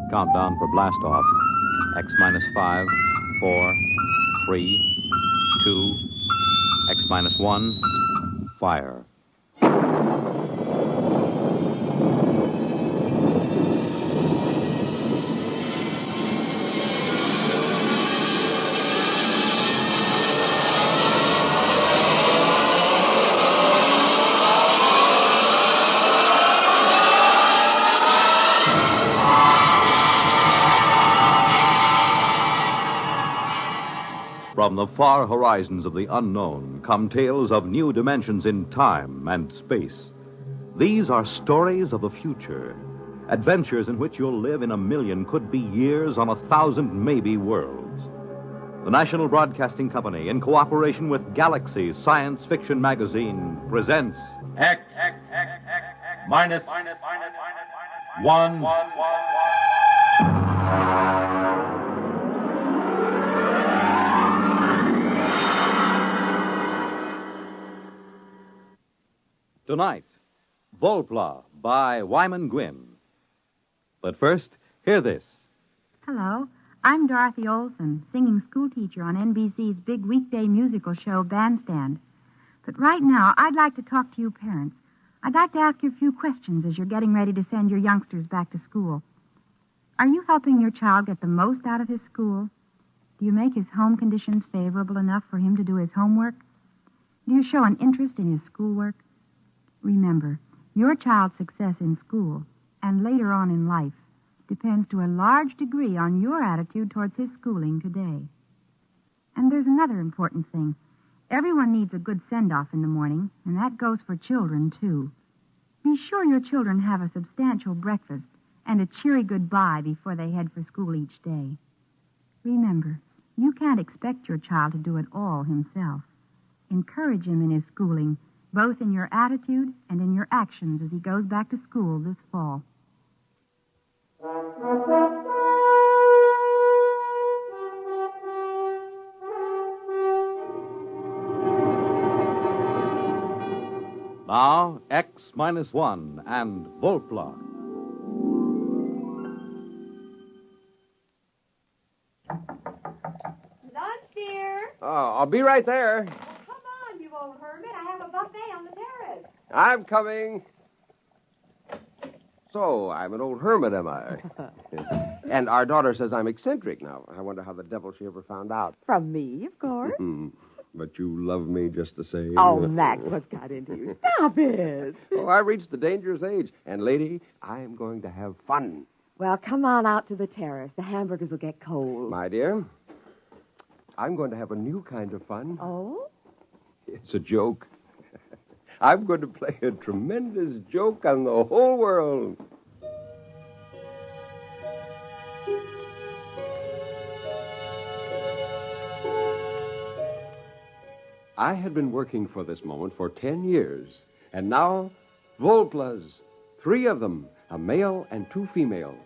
Countdown for blast off. X minus 5, 4, 3, 2, X minus 1, fire. From the far horizons of the unknown come tales of new dimensions in time and space. These are stories of the future, adventures in which you'll live in a million, could be years, on 1,000 maybe worlds. The National Broadcasting Company, in cooperation with Galaxy Science Fiction Magazine, presents X minus 1. Tonight, Volpla by Wyman Gwynn. But first, hear this. Hello, I'm Dorothy Olson, singing schoolteacher on NBC's big weekday musical show, Bandstand. But right now, I'd like to talk to you parents. I'd like to ask you a few questions as you're getting ready to send your youngsters back to school. Are you helping your child get the most out of his school? Do you make his home conditions favorable enough for him to do his homework? Do you show an interest in his schoolwork? Remember, your child's success in school and later on in life depends to a large degree on your attitude towards his schooling today. And there's another important thing. Everyone needs a good send-off in the morning, and that goes for children, too. Be sure your children have a substantial breakfast and a cheery goodbye before they head for school each day. Remember, you can't expect your child to do it all himself. Encourage him in his schooling, both in your attitude and in your actions as he goes back to school this fall. Now, X minus 1 and Volpla. Lunch, dear. Oh, I'll be right there. Come on, you old hermit. I have a buffet on the terrace. I'm coming. So, I'm an old hermit, am I? And our daughter says I'm eccentric now. I wonder how the devil she ever found out. From me, of course. But you love me just the same. Oh, Max, what's got into you? Stop it. Oh, I reached the dangerous age. And, lady, I'm going to have fun. Well, come on out to the terrace. The hamburgers will get cold. My dear, I'm going to have a new kind of fun. Oh? It's a joke. I'm going to play a tremendous joke on the whole world. I had been working for this moment for 10 years, and now, Volplas, 3 of them, a male and 2 females.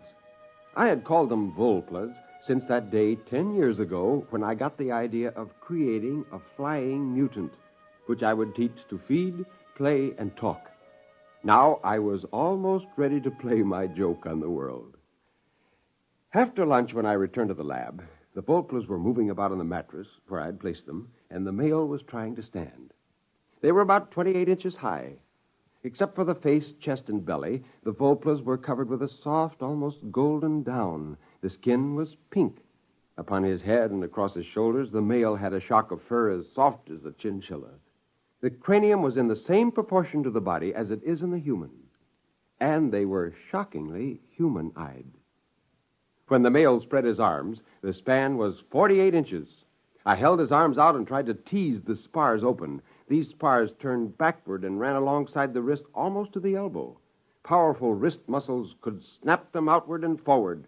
I had called them Volplas since that day 10 years ago when I got the idea of creating a flying mutant, which I would teach to feed, play, and talk. Now I was almost ready to play my joke on the world. After lunch, when I returned to the lab, the Volplas were moving about on the mattress where I'd placed them, and the male was trying to stand. They were about 28 inches high. Except for the face, chest, and belly, the Volplas were covered with a soft, almost golden down. The skin was pink. Upon his head and across his shoulders, the male had a shock of fur as soft as a chinchilla. The cranium was in the same proportion to the body as it is in the human. And they were shockingly human-eyed. When the male spread his arms, the span was 48 inches. I held his arms out and tried to tease the spars open. These spars turned backward and ran alongside the wrist almost to the elbow. Powerful wrist muscles could snap them outward and forward.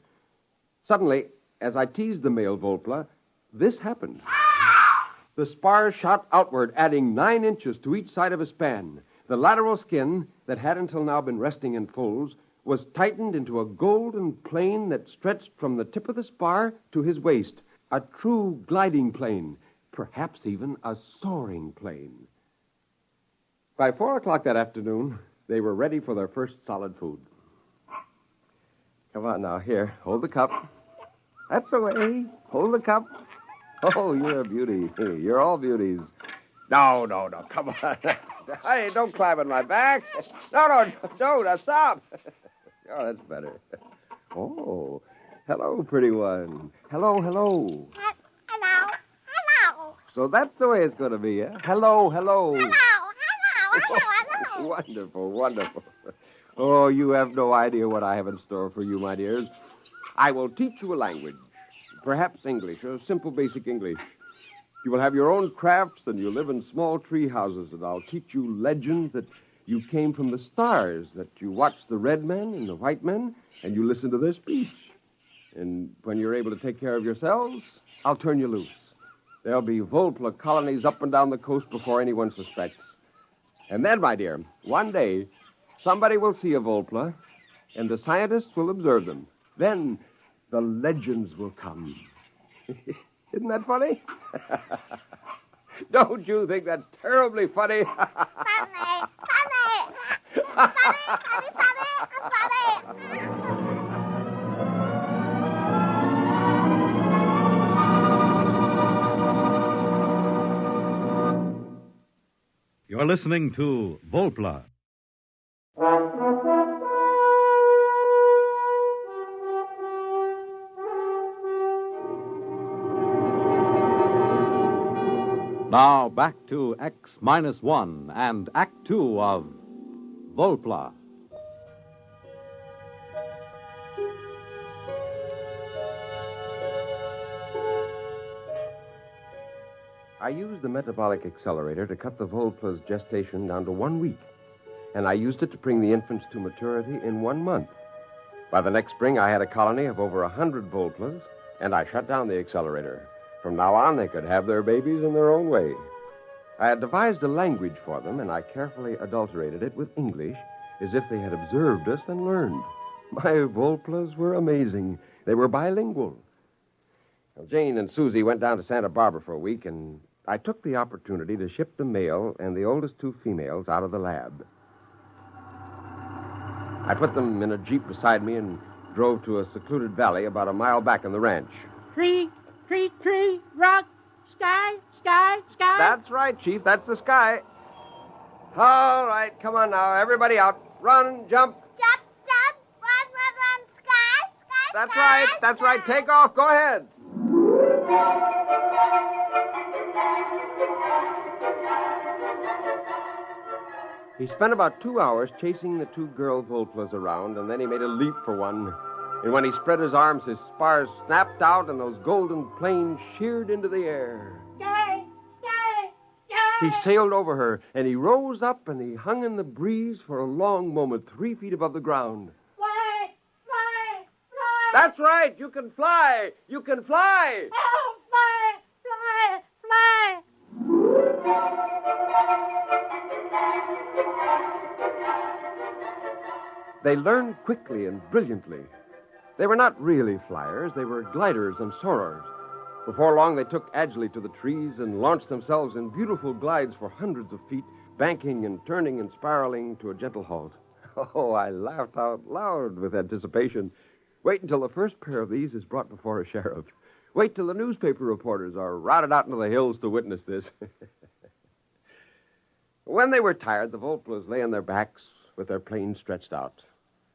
Suddenly, as I teased the male Volpla, this happened. The spars shot outward, adding 9 inches to each side of his span. The lateral skin, that had until now been resting in folds, was tightened into a golden plane that stretched from the tip of the spar to his waist. A true gliding plane, perhaps even a soaring plane. By 4 o'clock that afternoon, they were ready for their first solid food. Come on now. Here, hold the cup. That's the way. Hold the cup. Oh, you're a beauty. You're all beauties. No. Come on. Hey, don't climb on my back. No. Now stop. Oh, that's better. Oh, hello, pretty one. Hello. Hello. So that's the way it's going to be, eh? Hello. Hello. Wonderful. Oh, you have no idea what I have in store for you, my dears. I will teach you a language. Perhaps English, a simple basic English. You will have your own crafts, and you'll live in small tree houses, and I'll teach you legends that you came from the stars, that you watched the red men and the white men, and you listen to their speech. And when you're able to take care of yourselves, I'll turn you loose. There'll be Volpla colonies up and down the coast before anyone suspects. And then, my dear, one day, somebody will see a Volpla, and the scientists will observe them. Then the legends will come. Isn't that funny? Don't you think that's terribly funny? Funny. You're listening to Volpla. Now back to X-1 and Act 2 of Volpla. I used the metabolic accelerator to cut the Volpla's gestation down to 1 week. And I used it to bring the infants to maturity in 1 month. By the next spring, I had a colony of over 100 Volplas, and I shut down the accelerator. From now on, they could have their babies in their own way. I had devised a language for them, and I carefully adulterated it with English, as if they had observed us and learned. My Volplas were amazing. They were bilingual. Well, Jane and Susie went down to Santa Barbara for a week, and I took the opportunity to ship the male and the oldest 2 females out of the lab. I put them in a Jeep beside me and drove to a secluded valley about a mile back on the ranch. Tree, rock, sky. That's right, Chief. That's the sky. All right, come on now. Everybody out. Run, jump. Jump, run, sky. That's right. Take off. Go ahead. He spent about 2 hours chasing the 2 girl Volplas around, and then he made a leap for one. And when he spread his arms, his spars snapped out, and those golden planes sheared into the air. Sky. He sailed over her, and he rose up, and he hung in the breeze for a long moment, 3 feet above the ground. Fly. That's right. You can fly. Oh, fly. They learned quickly and brilliantly. They were not really flyers. They were gliders and soarers. Before long, they took agilely to the trees and launched themselves in beautiful glides for hundreds of feet, banking and turning and spiraling to a gentle halt. Oh, I laughed out loud with anticipation. Wait until the first pair of these is brought before a sheriff. Wait till the newspaper reporters are routed out into the hills to witness this. When they were tired, the Volplas lay on their backs with their planes stretched out.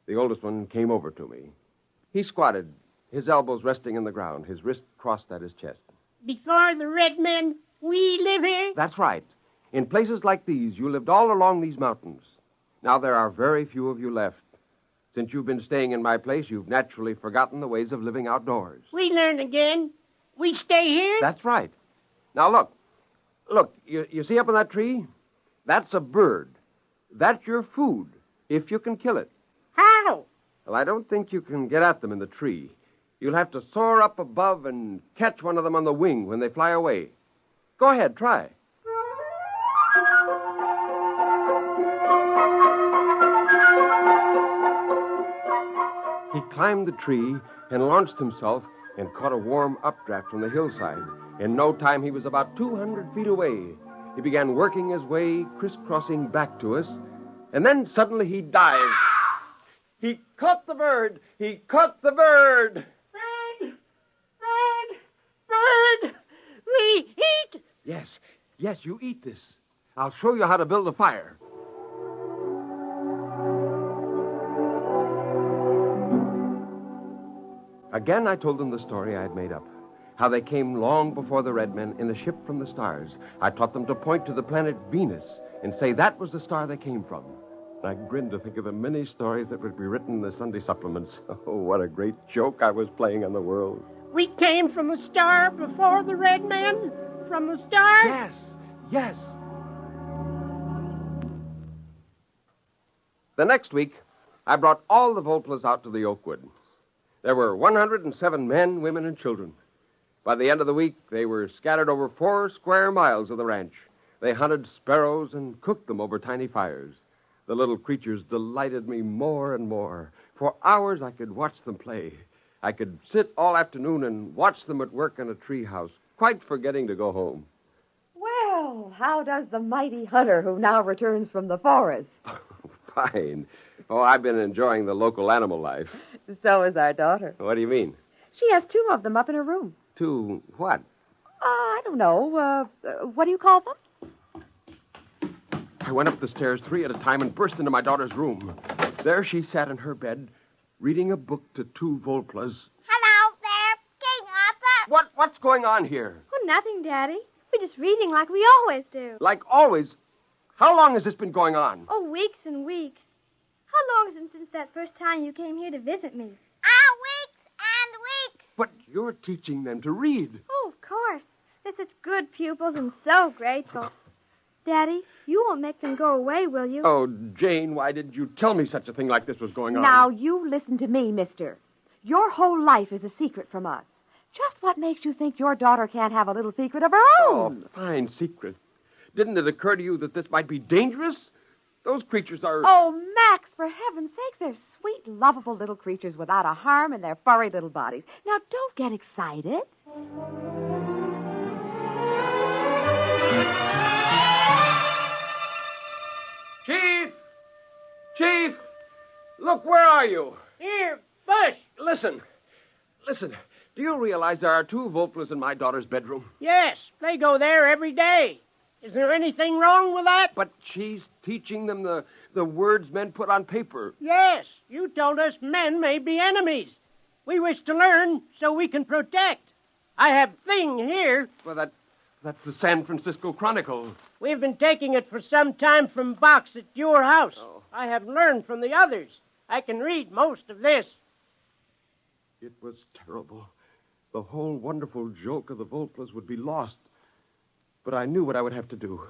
The oldest one came over to me. He squatted, his elbows resting in the ground, his wrist crossed at his chest. Before the red men, we live here? That's right. In places like these, you lived all along these mountains. Now there are very few of you left. Since you've been staying in my place, you've naturally forgotten the ways of living outdoors. We learn again. We stay here? That's right. Now, look. Look, you see up in that tree? That's a bird. That's your food, if you can kill it. How? Well, I don't think you can get at them in the tree. You'll have to soar up above and catch one of them on the wing when they fly away. Go ahead, try. He climbed the tree and launched himself and caught a warm updraft from the hillside. In no time, he was about 200 feet away. He began working his way, crisscrossing back to us, and then suddenly he dived. He caught the bird! He caught the bird! Bird! Bird! Bird! We eat! Yes, you eat this. I'll show you how to build a fire. Again, I told them the story I had made up. How they came long before the red men in a ship from the stars. I taught them to point to the planet Venus and say that was the star they came from. I grinned to think of the many stories that would be written in the Sunday supplements. Oh, what a great joke I was playing on the world. We came from the star before the red men? From the star? Yes. The next week, I brought all the Volplas out to the Oakwood. There were 107 men, women, and children. By the end of the week, they were scattered over 4 square miles of the ranch. They hunted sparrows and cooked them over tiny fires. The little creatures delighted me more and more. For hours, I could watch them play. I could sit all afternoon and watch them at work in a treehouse, quite forgetting to go home. Well, how does the mighty hunter who now returns from the forest? Fine. Oh, I've been enjoying the local animal life. So is our daughter. What do you mean? She has 2 of them up in her room. 2 what? I don't know. What do you call them? I went up the stairs 3 at a time and burst into my daughter's room. There she sat in her bed, reading a book to 2 Volplas. Hello there, King Arthur. What's going on here? Oh, nothing, Daddy. We're just reading like we always do. Like always. How long has this been going on? Oh, weeks and weeks. How long is it since that first time you came here to visit me? Weeks and weeks. But you're teaching them to read. Oh, of course. They're such good pupils and so grateful. Daddy, you won't make them go away, will you? Oh, Jane, why didn't you tell me such a thing like this was going on? Now, you listen to me, mister. Your whole life is a secret from us. Just what makes you think your daughter can't have a little secret of her own? Oh, fine secret. Didn't it occur to you that this might be dangerous? Those creatures are... Oh, Max, for heaven's sakes, they're sweet, lovable little creatures without a harm in their furry little bodies. Now, don't get excited. Chief! Look, where are you? Here, Bush. Listen. Do you realize there are 2 Volplas in my daughter's bedroom? Yes, they go there every day. Is there anything wrong with that? But she's teaching them the words men put on paper. Yes, you told us men may be enemies. We wish to learn so we can protect. I have Thing here. Well, that's the San Francisco Chronicle. We've been taking it for some time from box at your house. Oh. I have learned from the others. I can read most of this. It was terrible. The whole wonderful joke of the Volplas would be lost. But I knew what I would have to do.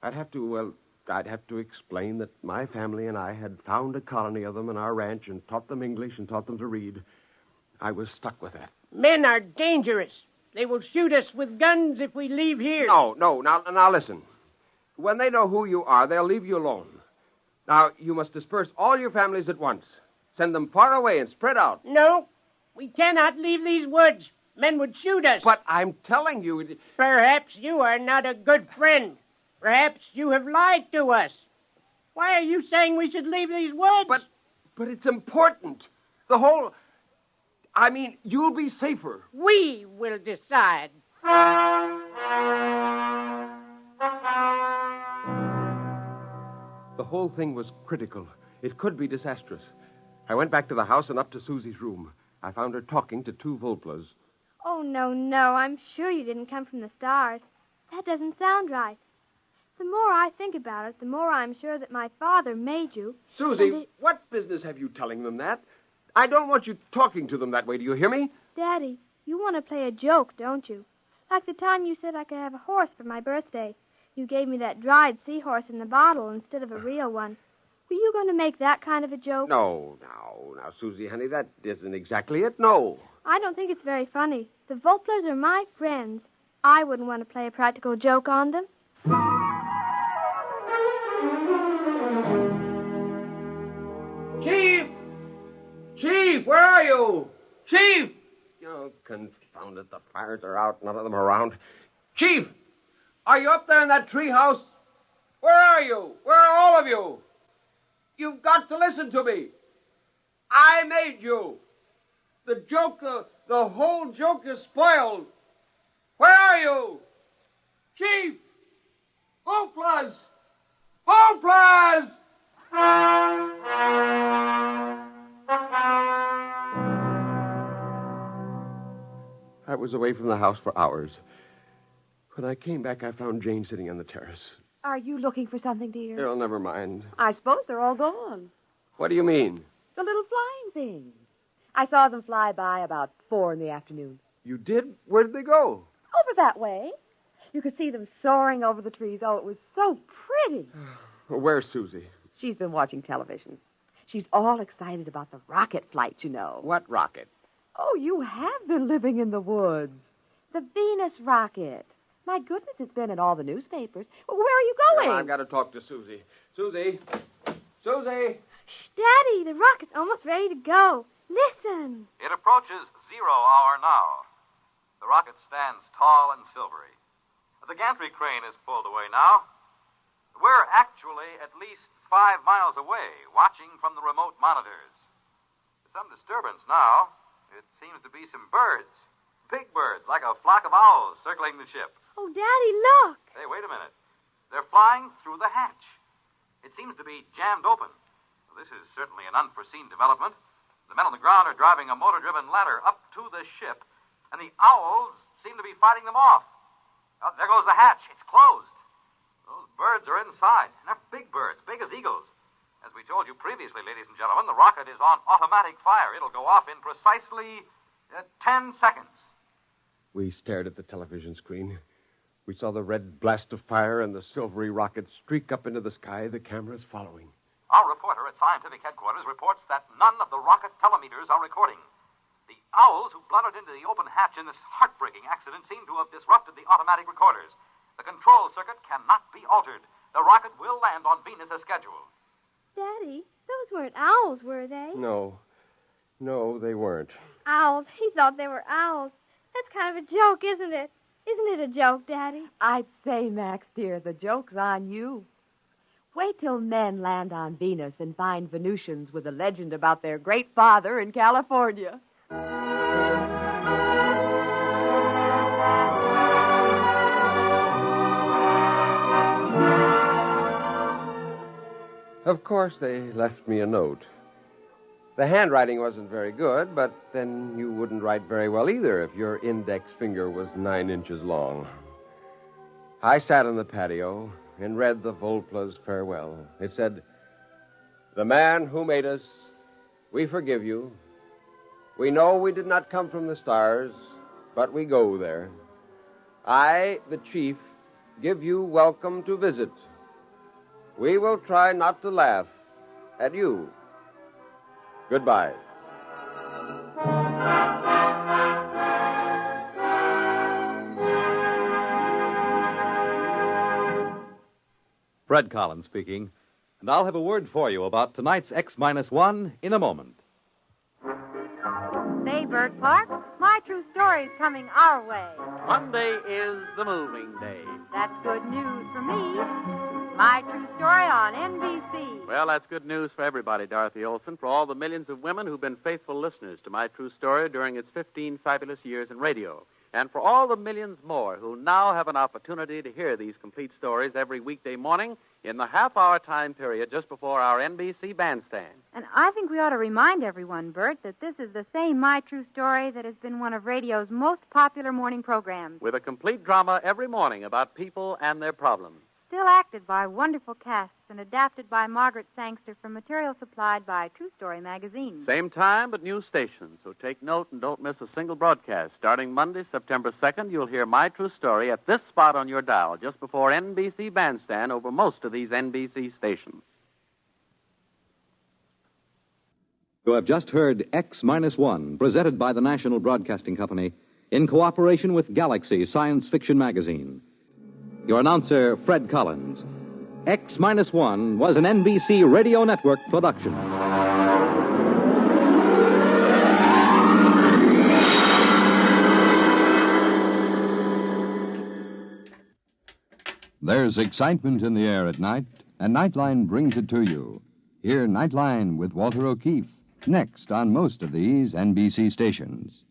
I'd have to explain that my family and I had found a colony of them in our ranch and taught them English and taught them to read. I was stuck with that. Men are dangerous. They will shoot us with guns if we leave here. No. Now listen. When they know who you are, they'll leave you alone. Now, you must disperse all your families at once. Send them far away and spread out. No, we cannot leave these woods. Men would shoot us. But I'm telling you... Perhaps you are not a good friend. Perhaps you have lied to us. Why are you saying we should leave these woods? But it's important. The whole... I mean, you'll be safer. We will decide. The whole thing was critical. It could be disastrous. I went back to the house and up to Susie's room. I found her talking to 2 Volplas. Oh, no. I'm sure you didn't come from the stars. That doesn't sound right. The more I think about it, the more I'm sure that my father made you. Susie, what business have you telling them that? I don't want you talking to them that way. Do you hear me? Daddy, you want to play a joke, don't you? Like the time you said I could have a horse for my birthday. You gave me that dried seahorse in the bottle instead of a real one. Were you going to make that kind of a joke? No, now, Susie, honey, that isn't exactly it, no. I don't think it's very funny. The Volplers are my friends. I wouldn't want to play a practical joke on them. Chief, where are you? Chief! Oh, confound it, the fires are out, none of them around. Chief, are you up there in that treehouse? Where are you? Where are all of you? You've got to listen to me. I made you. The joke, the whole joke is spoiled. Where are you? Chief! Volplas! Volplas! I was away from the house for hours. When I came back, I found Jane sitting on the terrace. Are you looking for something, dear? Oh, never mind. I suppose they're all gone. What do you mean? The little flying things. I saw them fly by about 4 in the afternoon. You did? Where did they go? Over that way. You could see them soaring over the trees. Oh, it was so pretty. Where's Susie? She's been watching television. She's all excited about the rocket flight, you know. What rocket? Oh, you have been living in the woods. The Venus rocket. My goodness, it's been in all the newspapers. Where are you going? Well, I've got to talk to Susie. Susie! Susie! Shh, Daddy, the rocket's almost ready to go. Listen. It approaches 0 hour now. The rocket stands tall and silvery. The gantry crane is pulled away now. We're actually at least 5 miles away, watching from the remote monitors. Some disturbance now. It seems to be some birds. Big birds, like a flock of owls circling the ship. Oh, Daddy, look. Hey, wait a minute. They're flying through the hatch. It seems to be jammed open. Well, this is certainly an unforeseen development. The men on the ground are driving a motor-driven ladder up to the ship, and the owls seem to be fighting them off. Oh, there goes the hatch. It's closed. Those birds are inside, and they're big birds, big as eagles. As we told you previously, ladies and gentlemen, the rocket is on automatic fire. It'll go off in precisely 10 seconds. We stared at the television screen. We saw the red blast of fire and the silvery rocket streak up into the sky, the cameras following. Our reporter at scientific headquarters reports that none of the rocket telemeters are recording. The owls who blundered into the open hatch in this heartbreaking accident seem to have disrupted the automatic recorders. The control circuit cannot be altered. The rocket will land on Venus as scheduled. Daddy, those weren't owls, were they? No, they weren't. Owls. He thought they were owls. That's kind of a joke, isn't it? Isn't it a joke, Daddy? I'd say, Max, dear, the joke's on you. Wait till men land on Venus and find Venusians with a legend about their great father in California. Of course, they left me a note. The handwriting wasn't very good, but then you wouldn't write very well either if your index finger was 9 inches long. I sat on the patio and read the Volpla's farewell. It said, "The man who made us, we forgive you. We know we did not come from the stars, but we go there. I, the chief, give you welcome to visit. We will try not to laugh at you. Goodbye." Fred Collins speaking, and I'll have a word for you about tonight's X-1 in a moment. Say, Bert Clark, My True Story's coming our way. Monday is the moving day. That's good news for me. My True Story on NBC. Well, that's good news for everybody, Dorothy Olson, for all the millions of women who've been faithful listeners to My True Story during its 15 fabulous years in radio. And for all the millions more who now have an opportunity to hear these complete stories every weekday morning in the half-hour time period just before our NBC bandstand. And I think we ought to remind everyone, Bert, that this is the same My True Story that has been one of radio's most popular morning programs. With a complete drama every morning about people and their problems. Still acted by wonderful casts and adapted by Margaret Sangster from material supplied by True Story magazine. Same time, but new stations. So take note and don't miss a single broadcast. Starting Monday, September 2nd, you'll hear My True Story at this spot on your dial, just before NBC Bandstand over most of these NBC stations. You have just heard X-1, presented by the National Broadcasting Company, in cooperation with Galaxy Science Fiction Magazine. Your announcer, Fred Collins. X-1 was an NBC Radio Network production. There's excitement in the air at night, and Nightline brings it to you. Hear Nightline with Walter O'Keefe. Next on most of these NBC stations.